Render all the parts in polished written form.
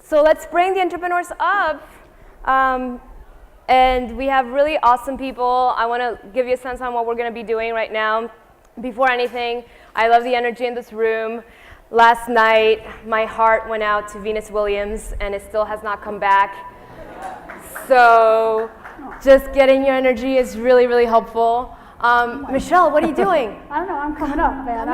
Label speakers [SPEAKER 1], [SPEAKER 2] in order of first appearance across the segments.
[SPEAKER 1] So let's bring the entrepreneurs up. And we have really awesome people. I want to give you a sense on what we're going to be doing right now. Before anything, I love the energy in this room. Last night, my heart went out to Venus Williams, and it still has not come back. So just getting your energy is really, really helpful. Michelle, what are you doing?
[SPEAKER 2] I don't know, I'm coming up, man.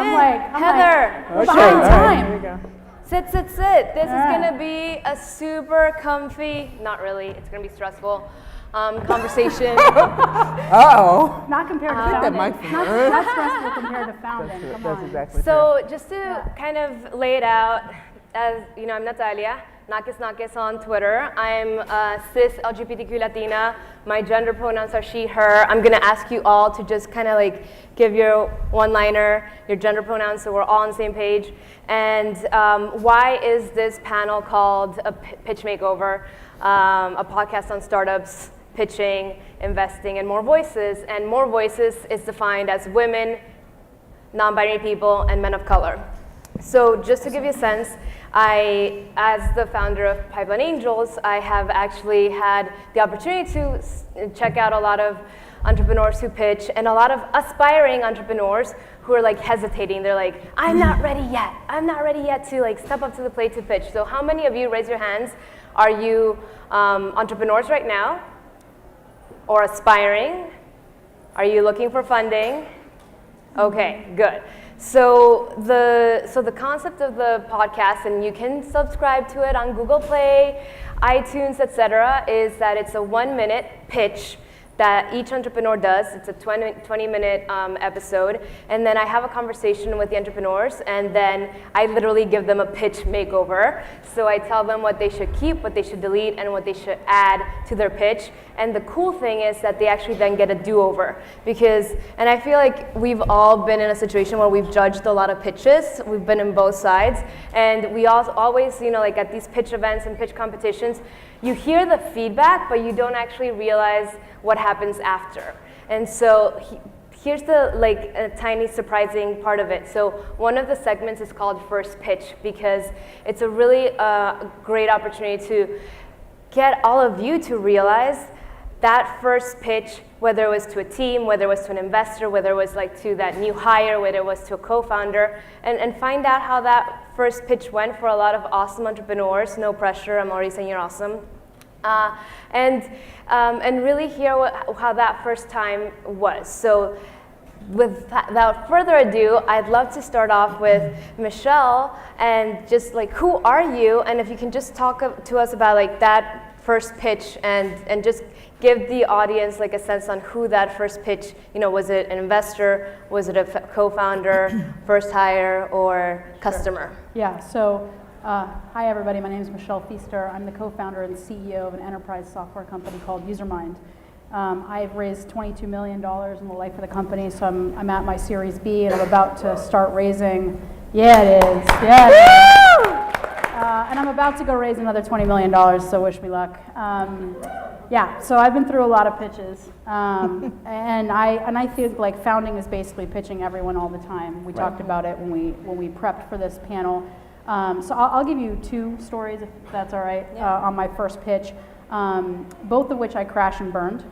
[SPEAKER 1] Heather,
[SPEAKER 2] we're behind time. Here we go.
[SPEAKER 1] Sit. This is going to be a super comfy, not really, it's going to be stressful, conversation.
[SPEAKER 3] Uh-oh.
[SPEAKER 2] Not compared to founding. Not stressful compared to founding.
[SPEAKER 3] That's exactly
[SPEAKER 1] So just to kind of lay it out, as you know, I'm Natalia, Nakis on Twitter. I'm a cis LGBTQ Latina. My gender pronouns are she, her. I'm going to ask you all to just kind of like give your one-liner, your gender pronouns, so we're all on the same page. And why is this panel called a Pitch Makeover, a podcast on startups, pitching, investing, and more voices? And more voices is defined as women, non-binary people, and men of color. So just to give you a sense, as the founder of Pipeline Angels, I have actually had the opportunity to check out a lot of entrepreneurs who pitch and a lot of aspiring entrepreneurs who are like hesitating. They're like, I'm not ready yet. I'm not ready yet to like step up to the plate to pitch. So how many of you, raise your hands, are you entrepreneurs right now or aspiring? Are you looking for funding? Okay, good. So the concept of the podcast, and you can subscribe to it on Google Play, iTunes, etc., is that it's a 1-minute pitch that each entrepreneur does. It's a 20-minute episode, and then I have a conversation with the entrepreneurs, and then I literally give them a pitch makeover. So I tell them what they should keep, what they should delete, and what they should add to their pitch. And the cool thing is that they actually then get a do-over, and I feel like we've all been in a situation where we've judged a lot of pitches. We've been in both sides, and we always, you know, like at these pitch events and pitch competitions, you hear the feedback, but you don't actually realize what happens after. And so here's the a tiny surprising part of it. So one of the segments is called First Pitch, because it's a really great opportunity to get all of you to realize that first pitch, whether it was to a team, whether it was to an investor, whether it was like to that new hire, whether it was to a co-founder, and find out how that first pitch went for a lot of awesome entrepreneurs. No pressure, I'm already saying you're awesome. And really hear how that first time was. So without further ado, I'd love to start off with Michelle, and just like, who are you? And if you can just talk to us about like that first pitch, and just give the audience like a sense on who that first pitch, you know, was it an investor, was it a co-founder, first hire, or customer?
[SPEAKER 2] Yeah, so hi everybody, my name is Michelle Feaster. I'm the co-founder and CEO of an enterprise software company called UserMind. I've raised $22 million in the life of the company, so I'm at my Series B, and I'm about to start raising, and I'm about to go raise another $20 million, so wish me luck. So I've been through a lot of pitches, and I think like founding is basically pitching everyone all the time. We talked about it when we prepped for this panel. So I'll give you 2 stories, if that's all right, on my first pitch, both of which I crashed and burned.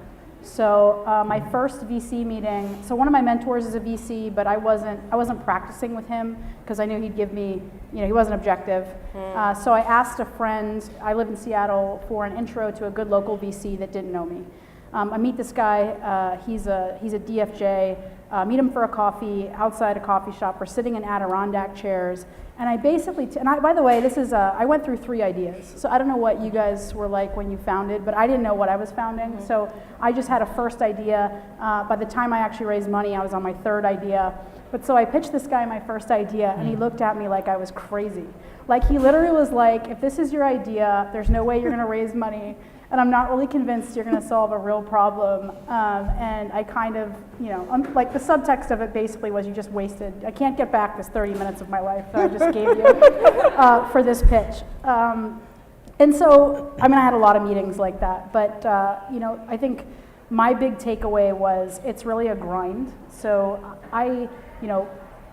[SPEAKER 2] So my first VC meeting, so one of my mentors is a VC, but I wasn't practicing with him because I knew he'd give me, you know, he wasn't objective. So I asked a friend, I live in Seattle, for an intro to a good local VC that didn't know me. I meet this guy, he's a DFJ, meet him for a coffee outside a coffee shop. We're sitting in Adirondack chairs. And I basically, by the way, this is, I went through 3 ideas. So I don't know what you guys were like when you founded, but I didn't know what I was founding. Mm-hmm. So I just had a first idea. By the time I actually raised money, I was on my 3rd idea. But so I pitched this guy my first idea, and he looked at me like I was crazy. Like he literally was like, if this is your idea, there's no way you're gonna raise money. And I'm not really convinced you're going to solve a real problem. And I kind of, you know, like the subtext of it basically was you just wasted, I can't get back this 30 minutes of my life that I just gave you for this pitch. And so, I mean, I had a lot of meetings like that. But, you know, I think my big takeaway was it's really a grind. So I, you know,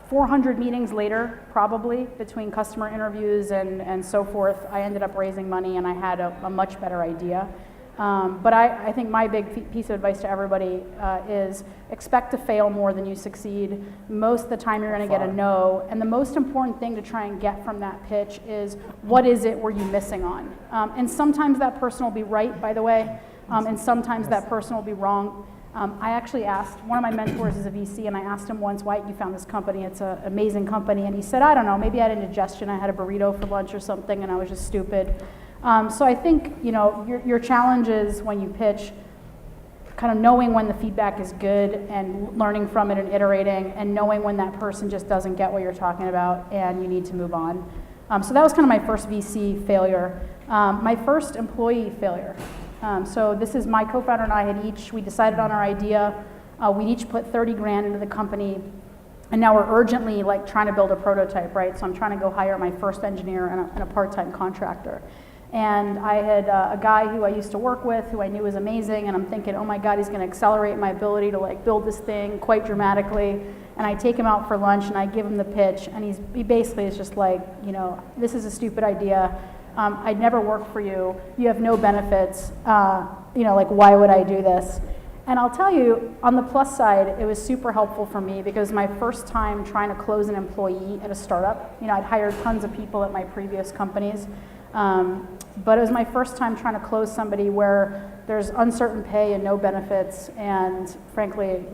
[SPEAKER 2] 400 meetings later, probably, between customer interviews and so forth, I ended up raising money and I had a much better idea. But I think my big piece of advice to everybody is expect to fail more than you succeed. Most of the time you're going to get a no, and the most important thing to try and get from that pitch is what is it were you missing on? And sometimes that person will be right, by the way, and sometimes that person will be wrong. I actually asked, one of my mentors is a VC, and I asked him once, why you found this company? It's an amazing company. And he said, I don't know, maybe I had indigestion. I had a burrito for lunch or something, and I was just stupid. So I think, your challenge is when you pitch, kind of knowing when the feedback is good and learning from it and iterating, and knowing when that person just doesn't get what you're talking about and you need to move on. So that was kind of my first VC failure. My first employee failure. So this is my co-founder and I we decided on our idea. We'd each put 30 grand into the company, and now we're urgently trying to build a prototype, right? So I'm trying to go hire my first engineer and a part-time contractor. And I had a guy who I used to work with who I knew was amazing, and I'm thinking, oh my God, he's gonna accelerate my ability to build this thing quite dramatically. And I take him out for lunch and I give him the pitch, and he basically is just this is a stupid idea. I'd never work for you. You have no benefits. Why would I do this? And I'll tell you, on the plus side, it was super helpful for me because my first time trying to close an employee at a startup. I'd hired tons of people at my previous companies, but it was my first time trying to close somebody where there's uncertain pay and no benefits, and frankly,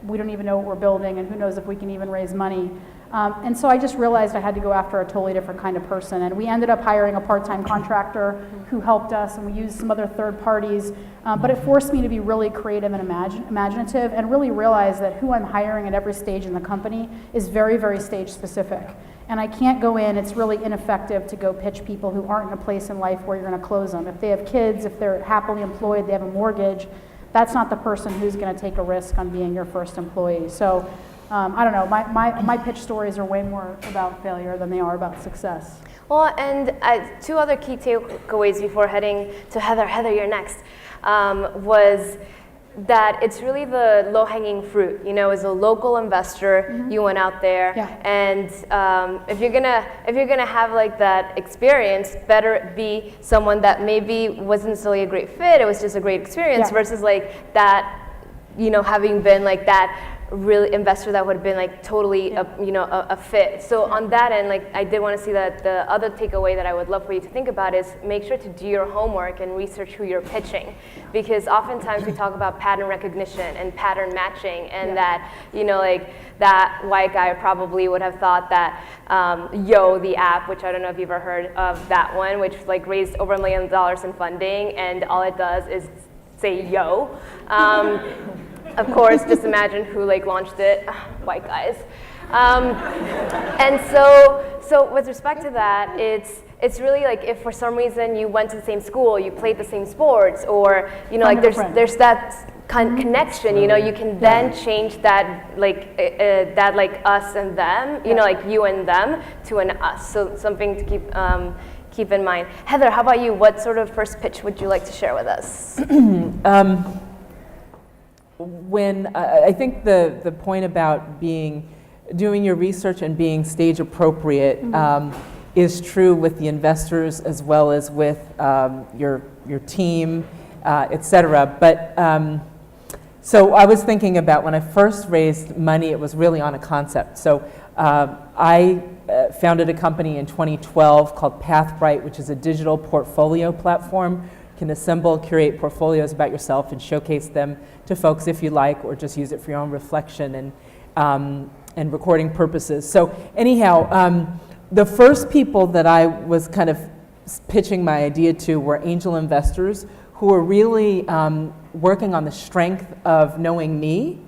[SPEAKER 2] we don't even know what we're building, and who knows if we can even raise money. And so I just realized I had to go after a totally different kind of person. And we ended up hiring a part-time contractor who helped us, and we used some other third parties. But it forced me to be really creative and imaginative, and really realize that who I'm hiring at every stage in the company is very, very stage specific. And I can't go in, it's really ineffective to go pitch people who aren't in a place in life where you're going to close them. If they have kids, if they're happily employed, they have a mortgage, that's not the person who's going to take a risk on being your first employee. So I don't know, my pitch stories are way more about failure than they are about success.
[SPEAKER 1] Well, and two other key takeaways before heading to Heather. Heather, you're next. Was that it's really the low-hanging fruit. As a local investor, you went out there, and if you're gonna have that experience, better be someone that maybe wasn't necessarily a great fit. It was just a great experience versus that, having been that really investor that would have been totally a fit. So on that end, I did want to see that the other takeaway that I would love for you to think about is make sure to do your homework and research who you're pitching, because oftentimes we talk about pattern recognition and pattern matching, and that that white guy probably would have thought that Yo, the app, which I don't know if you've ever heard of that one, which raised over $1 million in funding, and all it does is say yo. Of course, just imagine who launched it, white guys. And so with respect to that, it's really if for some reason you went to the same school, you played the same sports, or there's that connection. You can then change that that us and them, you and them to an us. So something to keep in mind. Heather, how about you? What sort of first pitch would you like to share with us?
[SPEAKER 3] When I think the point about doing your research and being stage appropriate is true with the investors as well as with your team, et cetera. But so I was thinking about when I first raised money, it was really on a concept. So I founded a company in 2012 called PathBright, which is a digital portfolio platform. Can assemble, curate portfolios about yourself and showcase them to folks if you like, or just use it for your own reflection and recording purposes. So anyhow, the first people that I was kind of pitching my idea to were angel investors who were really working on the strength of knowing me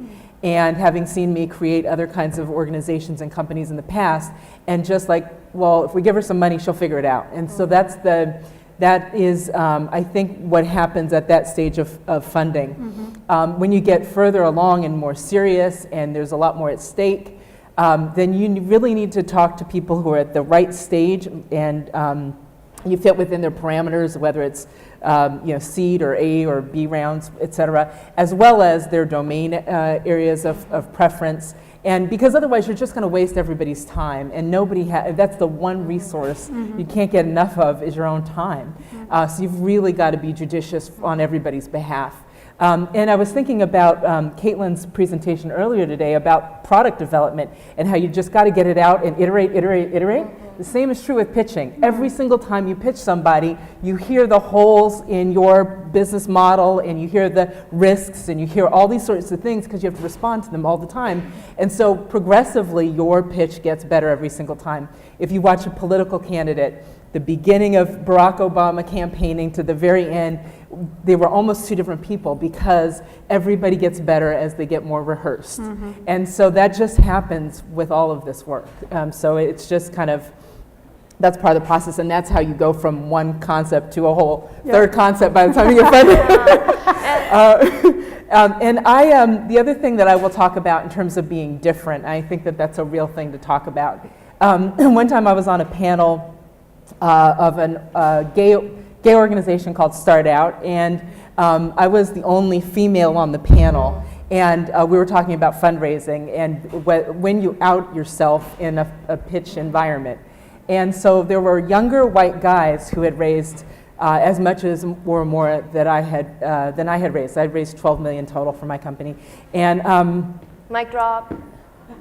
[SPEAKER 3] and having seen me create other kinds of organizations and companies in the past, and just well, if we give her some money, she'll figure it out. And so that is, I think, what happens at that stage of funding. When you get further along and more serious, and there's a lot more at stake, then you really need to talk to people who are at the right stage, and you fit within their parameters, whether it's seed or A or B rounds, et cetera, as well as their domain areas of preference, And because otherwise you're just going to waste everybody's time, and that's the one resource you can't get enough of is your own time. So you've really got to be judicious on everybody's behalf. And I was thinking about Caitlin's presentation earlier today about product development and how you just got to get it out and iterate. The same is true with pitching. Every single time you pitch somebody, you hear the holes in your business model, and you hear the risks, and you hear all these sorts of things because you have to respond to them all the time. And so progressively, your pitch gets better every single time. If you watch a political candidate, the beginning of Barack Obama campaigning to the very end, they were almost two different people because everybody gets better as they get more rehearsed. And so that just happens with all of this work. So it's just kind of, that's part of the process, and that's how you go from one concept to a whole third concept by the time you get funded. The other thing that I will talk about in terms of being different, I think that that's a real thing to talk about. One time I was on a panel of a gay organization called Start Out, and I was the only female on the panel, and we were talking about fundraising and when you out yourself in a pitch environment. And so there were younger white guys who had raised as much as or more than I had raised. I'd raised $12 million total for my company, and
[SPEAKER 1] Mic drop.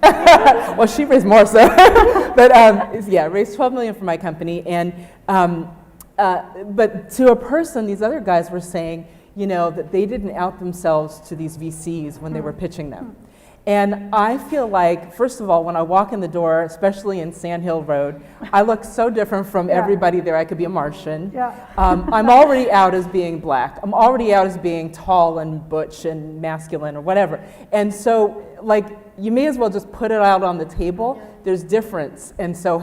[SPEAKER 3] well, she raised more, so but raised $12 million for my company, and but to a person, these other guys were saying, that they didn't out themselves to these VCs when they were pitching them. And I feel like, first of all, when I walk in the door, especially in Sand Hill Road, I look so different from everybody there. I could be a Martian. I'm already out as being black. I'm already out as being tall and butch and masculine or whatever. And so, you may as well just put it out on the table. There's difference. And so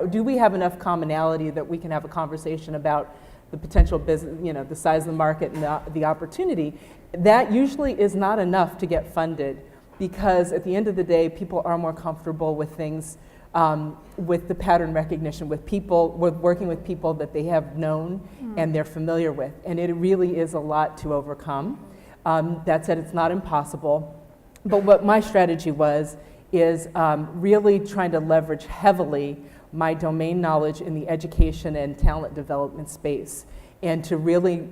[SPEAKER 3] do we have enough commonality that we can have a conversation about the potential business, the size of the market and the opportunity? That usually is not enough to get funded, because at the end of the day, people are more comfortable with things, with the pattern recognition, with working with people that they have known and they're familiar with. And it really is a lot to overcome. That said, it's not impossible. But what my strategy is really trying to leverage heavily my domain knowledge in the education and talent development space, and to really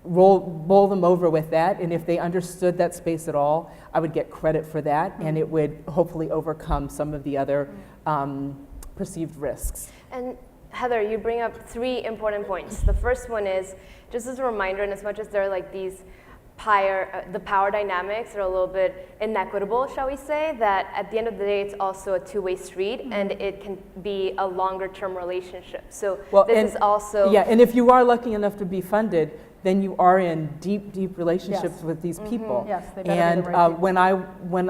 [SPEAKER 3] bowl them over with that. And if they understood that space at all, I would get credit for that, and it would hopefully overcome some of the other perceived risks.
[SPEAKER 1] And Heather, you bring up 3 important points. The first one is, just as a reminder, and as much as there are these the power dynamics are a little bit inequitable, shall we say, that at the end of the day, it's also a two-way street, and it can be a longer-term relationship. So this is also...
[SPEAKER 3] Yeah, and if you are lucky enough to be funded, then you are in deep relationships with these people.
[SPEAKER 2] Yes, they better be the right people.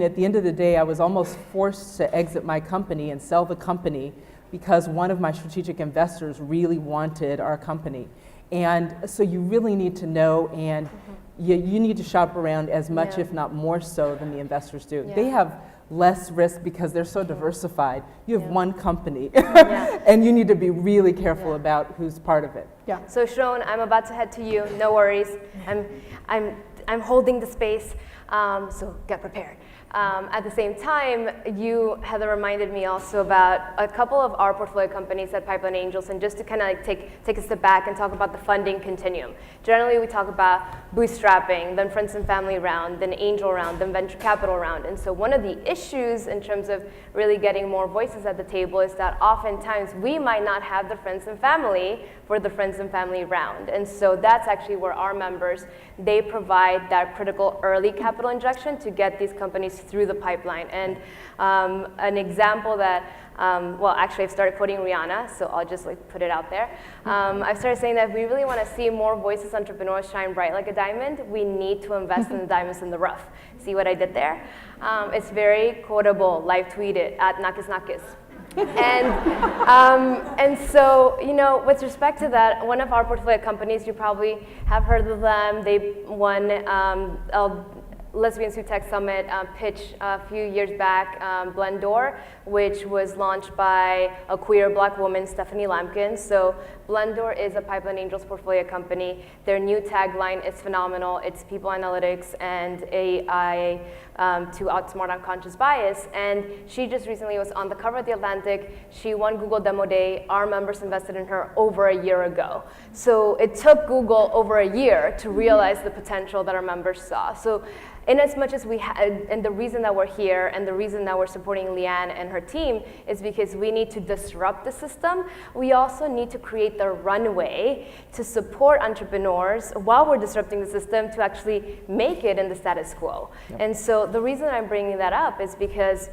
[SPEAKER 3] At the end of the day, I was almost forced to exit my company and sell the company because one of my strategic investors really wanted our company. And so you really need to know, and you need to shop around as much, if not more so, than the investors do. They have less risk because they're so diversified. You have one company, and you need to be really careful about who's part of it.
[SPEAKER 1] So Sharon, I'm about to head to you. No worries. I'm holding the space, so get prepared. At the same time, you, Heather, reminded me also about a couple of our portfolio companies at Pipeline Angels, and just to kind of take a step back and talk about the funding continuum. Generally, we talk about bootstrapping, then friends and family round, then angel round, then venture capital round. And so one of the issues in terms of really getting more voices at the table is that oftentimes we might not have the friends and family for the friends and family round. And so that's actually where our members, they provide that critical early capital injection to get these companies through the pipeline. And an example that, actually I've started quoting Rihanna, so I'll just put it out there. I've started saying that if we really want to see more voices, entrepreneurs shine bright like a diamond, we need to invest in the diamonds in the rough. See what I did there? It's very quotable, live tweeted at Nakis. And so, with respect to that, one of our portfolio companies, you probably have heard of them. They won a Lesbians Who Tech Summit pitch a few years back, Blendor, which was launched by a queer black woman, Stephanie Lampkin. So Blendor is a Pipeline Angels portfolio company. Their new tagline is phenomenal. It's people analytics and AI to outsmart unconscious bias. And she just recently was on the cover of The Atlantic. She won Google Demo Day. Our members invested in her over a year ago. So it took Google over a year to realize the potential that our members saw. So in as much as we and the reason that we're here and the reason that we're supporting Leanne and her team is because we need to disrupt the system. We also need to create the runway to support entrepreneurs while we're disrupting the system to actually make it in the status quo. Yep. And so the reason I'm bringing that up is because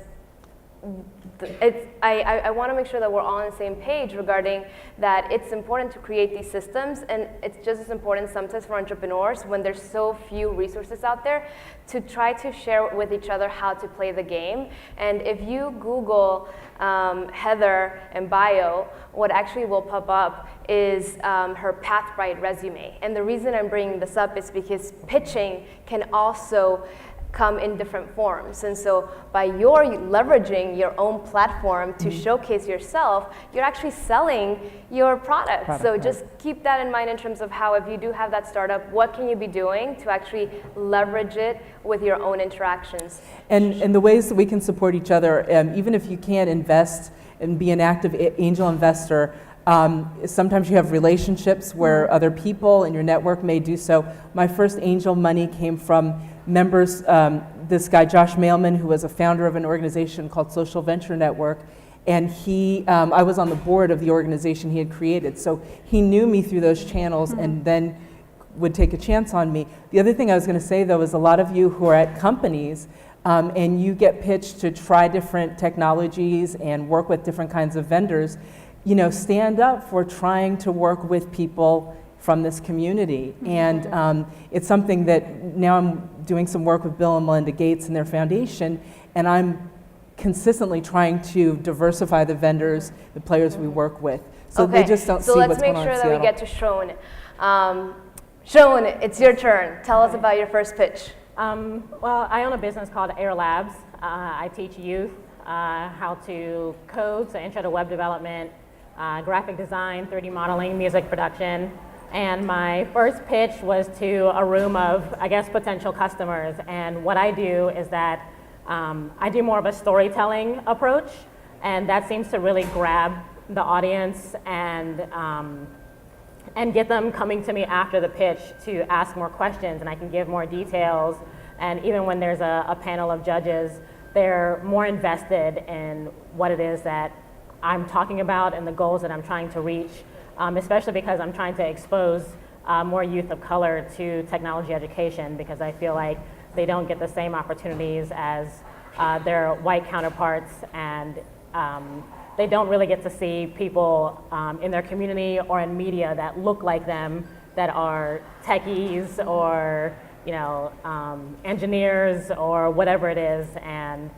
[SPEAKER 1] I want to make sure that we're all on the same page regarding that it's important to create these systems, and it's just as important sometimes for entrepreneurs when there's so few resources out there to try to share with each other how to play the game. And if you Google Heather and bio, what actually will pop up is her Pathright resume. And the reason I'm bringing this up is because pitching can also come in different forms. And so by your leveraging your own platform to showcase yourself, you're actually selling your product. So just keep that in mind in terms of how, if you do have that startup, what can you be doing to actually leverage it with your own interactions?
[SPEAKER 3] And the ways that we can support each other, even if you can't invest and be an active angel investor, sometimes you have relationships where other people in your network may do so. My first angel money came from members, this guy Josh Mailman, who was a founder of an organization called Social Venture Network, and I was on the board of the organization he had created, so he knew me through those channels and then would take a chance on me. The other thing I was going to say though is a lot of you who are at companies and you get pitched to try different technologies and work with different kinds of vendors, stand up for trying to work with people from this community. And it's something that now I'm doing some work with Bill and Melinda Gates and their foundation, and I'm consistently trying to diversify the vendors, the players we work with. So they just don't see what's going on in Seattle.
[SPEAKER 1] So let's make sure that we get to Shone. Shone, it's your turn. Tell us about your first pitch.
[SPEAKER 4] Well, I own a business called Air Labs. I teach youth how to code, so intro to web development, graphic design, 3D modeling, music production. And my first pitch was to a room of, potential customers. And what I do is that I do more of a storytelling approach, and that seems to really grab the audience and get them coming to me after the pitch to ask more questions, and I can give more details. And even when there's a panel of judges, they're more invested in what it is that I'm talking about and the goals that I'm trying to reach. Especially because I'm trying to expose more youth of color to technology education, because I feel like they don't get the same opportunities as their white counterparts, and they don't really get to see people in their community or in media that look like them, that are techies or engineers or whatever it is. And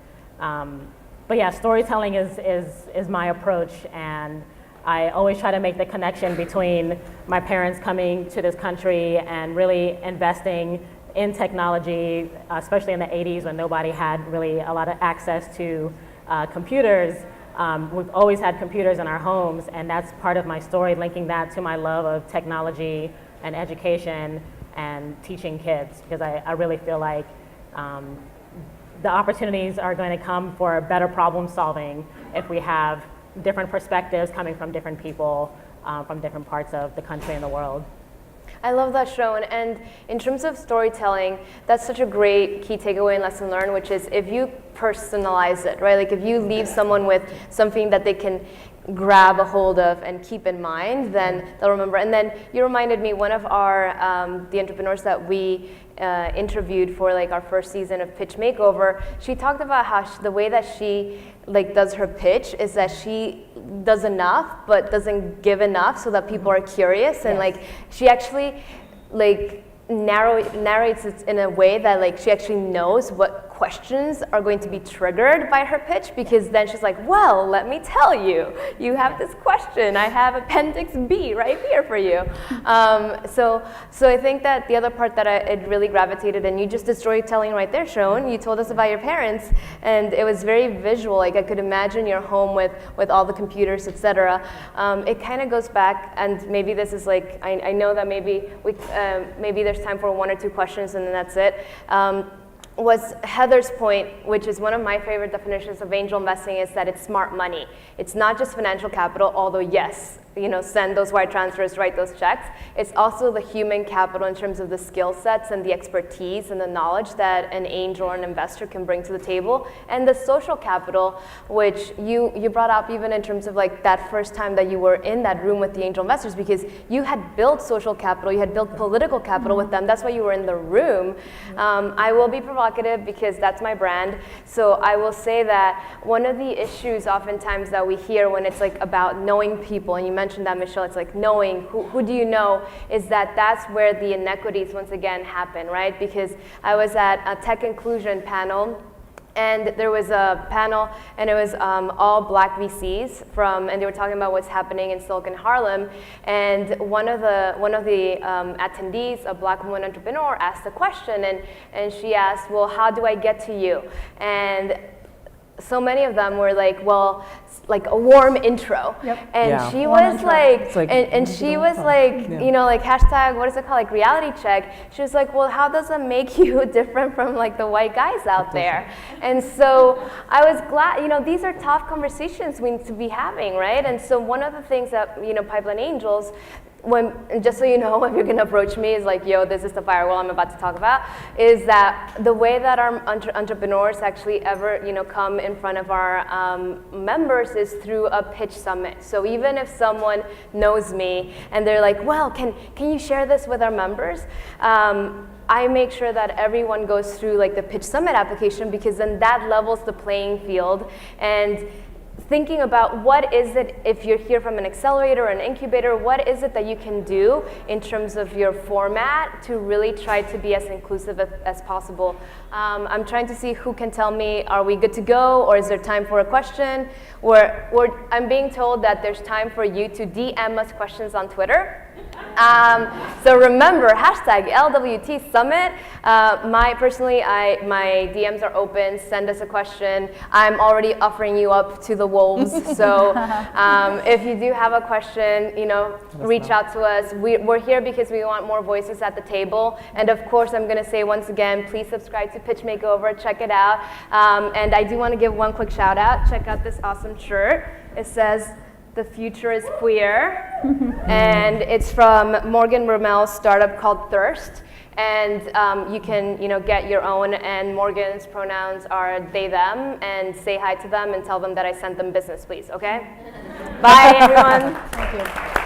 [SPEAKER 4] but yeah, storytelling is my approach, and I always try to make the connection between my parents coming to this country and really investing in technology, especially in the 80s when nobody had really a lot of access to computers. We've always had computers in our homes, and that's part of my story, linking that to my love of technology and education and teaching kids, because I really feel like the opportunities are going to come for better problem solving if we have different perspectives coming from different people from different parts of the country and the world.
[SPEAKER 1] I love that, Shone. And in terms of storytelling, that's such a great key takeaway and lesson learned, which is if you personalize it, right? Like if you leave someone with something that they can grab a hold of and keep in mind, then they'll remember. And then you reminded me, one of our the entrepreneurs that we interviewed for our first season of Pitch Makeover, she talked about how the way that she does her pitch is that she does enough but doesn't give enough so that people are curious, and she actually narrates it in a way that she actually knows what questions are going to be triggered by her pitch, because then she's like, well, let me tell you, you have this question, I have appendix B right here for you. So I think that the other part that it really gravitated, and you just did storytelling right there, Shone. You told us about your parents, and it was very visual. I could imagine your home with all the computers, etc. It kind of goes back, and maybe this is I know that maybe there's time for one or two questions and then that's it. was Heather's point, which is one of my favorite definitions of angel investing, is that it's smart money. It's not just financial capital, although yes, send those wire transfers, write those checks. It's also the human capital in terms of the skill sets and the expertise and the knowledge that an angel or an investor can bring to the table, and the social capital, which you brought up even in terms of like that first time that you were in that room with the angel investors, because you had built social capital, you had built political capital with them. That's why you were in the room. I will be provocative because that's my brand. So I will say that one of the issues oftentimes that we hear when it's like about knowing people, and you mentioned that, Michelle, it's like knowing who do you know, is that's where the inequities once again happen, right? Because I was at a tech inclusion panel, and there was a panel, and it was all black VCs and they were talking about what's happening in Silicon Harlem. And one of the attendees, a black woman entrepreneur, asked a question, and she asked, well, how do I get to you? And so many of them were like, well, like a warm intro. Yep. And
[SPEAKER 3] Yeah.
[SPEAKER 1] she
[SPEAKER 2] Warm
[SPEAKER 1] was
[SPEAKER 2] intro.
[SPEAKER 1] like, and she was like, like hashtag, what is it called, like reality check. She was like, well, how does it make you different from like the white guys out there? And so I was glad, these are tough conversations we need to be having, right? And so one of the things that, Pipeline Angels, just so you know, if you're going to approach me, is like, yo, this is the firewall I'm about to talk about, is that the way that our entrepreneurs actually ever, come in front of our members is through a pitch summit. So even if someone knows me and they're like, well, can you share this with our members? I make sure that everyone goes through like the pitch summit application, because then that levels the playing field. And thinking about what is it, if you're here from an accelerator or an incubator, what is it that you can do in terms of your format to really try to be as inclusive as possible. I'm trying to see who can tell me, are we good to go, or is there time for a question? I'm being told that there's time for you to DM us questions on Twitter. So remember, hashtag LWT Summit. My DMs are open. Send us a question. I'm already offering you up to the wolves. So if you do have a question, reach out to us. We're here because we want more voices at the table. And of course, I'm going to say once again, please subscribe to Pitch Makeover. Check it out. And I do want to give one quick shout out. Check out this awesome shirt. It says, "The future is queer," and it's from Morgan Rommel's startup called Thirst. And you can, get your own. And Morgan's pronouns are they, them, and say hi to them and tell them that I sent them business, please. Okay? Bye, everyone.
[SPEAKER 2] Thank you.